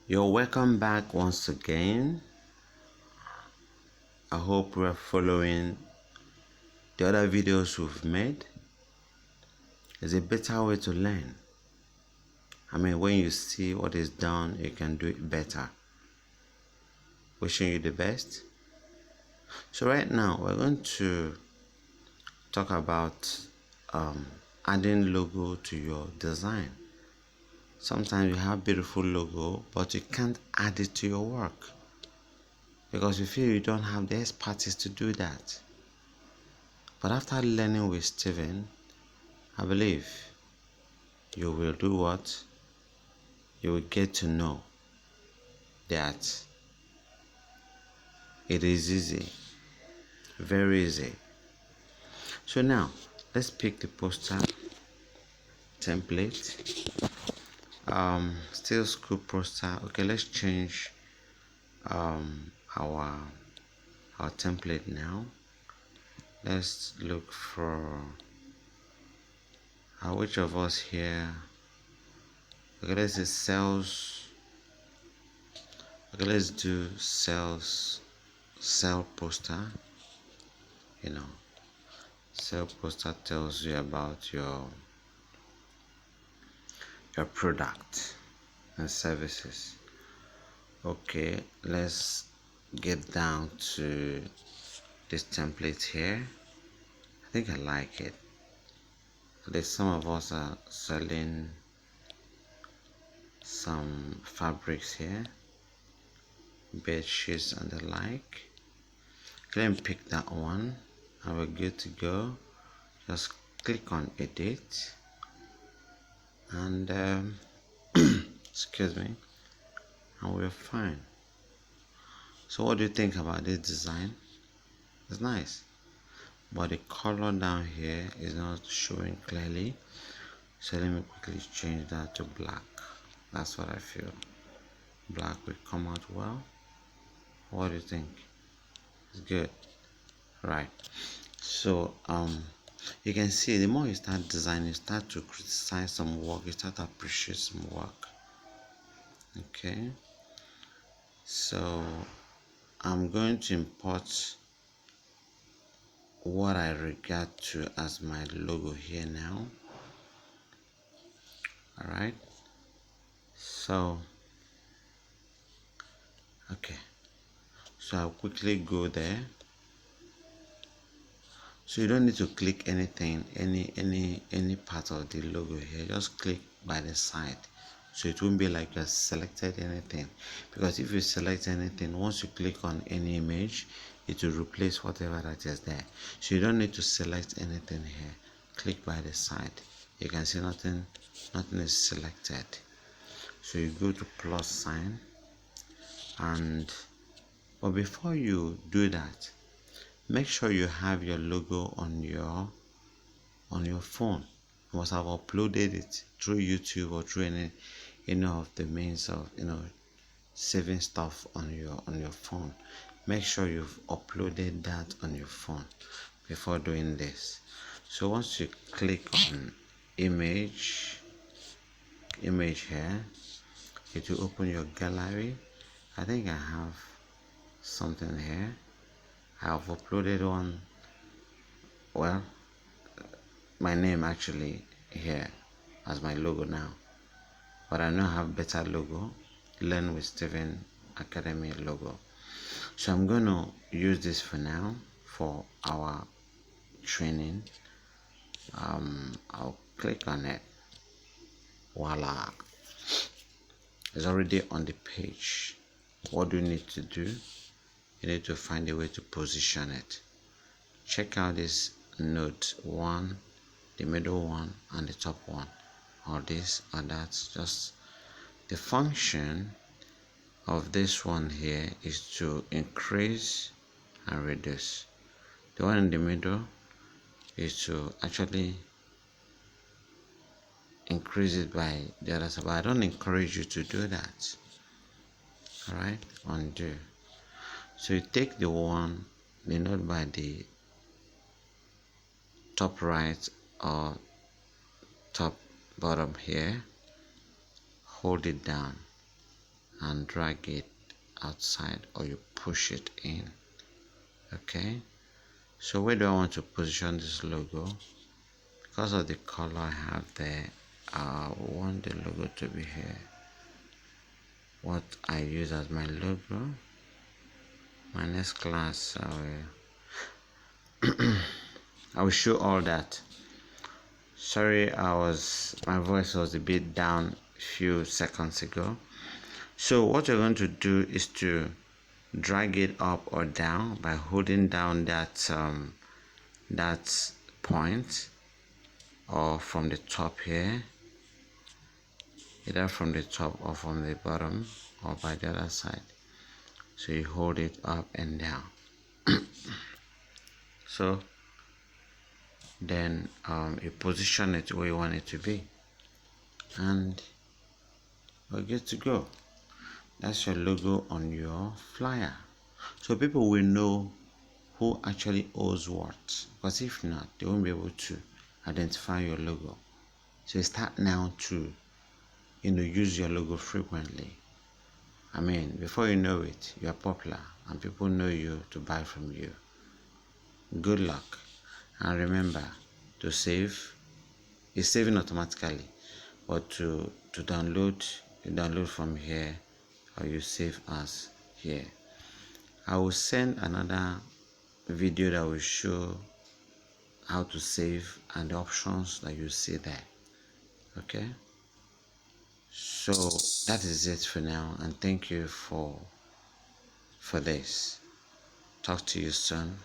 You're welcome back once again. I hope we're following the other videos we've made. It's a better way to learn. When you see what is done, you can do it better. Wishing you the best. So right now, we're going to talk about adding logo to your design. Sometimes you have beautiful logo, but you can't add it to your work because you feel you don't have the expertise to do that. But after learning with Steven, I believe you will do what? You will get to know that it is easy, very easy. So now, let's pick the poster template. Still school poster. Okay, let's change our template now. Let's look for which of us here. Okay, let's say sales. Okay, let's do sales poster. Sales poster tells you about your product and services. Okay, let's get down to this template here. I think I like it. There's some of us are selling some fabrics here, bed sheets and the like. Let me pick that one and we're good to go. Just click on edit and excuse me, and we're fine. So what do you think about this design? It's nice, but the color down here is not showing clearly, so let me quickly change that to black. That's what I feel. Black will come out well. What do you think? It's good, right? So you can see the more you start designing, you start to criticize some work, you start to appreciate some work. Okay, so I'm going to import what I regard to as my logo here now. All right, so okay, so I'll quickly go there. So you don't need to click anything, any part of the logo here. Just click by the side, so it won't be like you selected anything, because if you select anything, once you click on any image, it will replace whatever that is there. So you don't need to select anything here. Click by the side. You can see nothing is selected. So you go to plus sign, but before you do that, make sure you have your logo on your phone. You must have uploaded it through YouTube or through any of the means of saving stuff on your phone. Make sure you've uploaded that on your phone before doing this. So once you click on image here, it will open your gallery. I think I have something here. I have uploaded one, well, my name actually here as my logo now, but I now have better logo, Learn with Steven Academy logo. So I'm going to use this for now for our training. I'll click on it. Voila, it's already on the page. What do you need to do? You need to find a way to position it. Check out this note one, the middle one, and the top one, or this or that. Just the function of this one here is to increase and reduce. The one in the middle is to actually increase it by the other side, but I don't encourage you to do that. All right, undo. So you take the note by the top right or top bottom here, hold it down and drag it outside, or you push it in. Okay, so where do I want to position this logo? Because of the color I have there, I want the logo to be here. What I use as my logo, my next class I will show all that. Sorry, my voice was a bit down a few seconds ago. So what you're going to do is to drag it up or down by holding down that point, or from the top here, either from the top or from the bottom, or by the other side. So you hold it up and down. So then you position it where you want it to be, and we're good to go. That's your logo on your flyer, so people will know who actually owns what, because if not, they won't be able to identify your logo. So start now to use your logo frequently. I mean, before you know it, you are popular and people know you to buy from you. Good luck, and remember to save. It's saving automatically, but to download, you download from here, or you save as here. I will send another video that will show how to save and the options that you see there. Okay, so that is it for now, and thank you for this. Talk to you soon.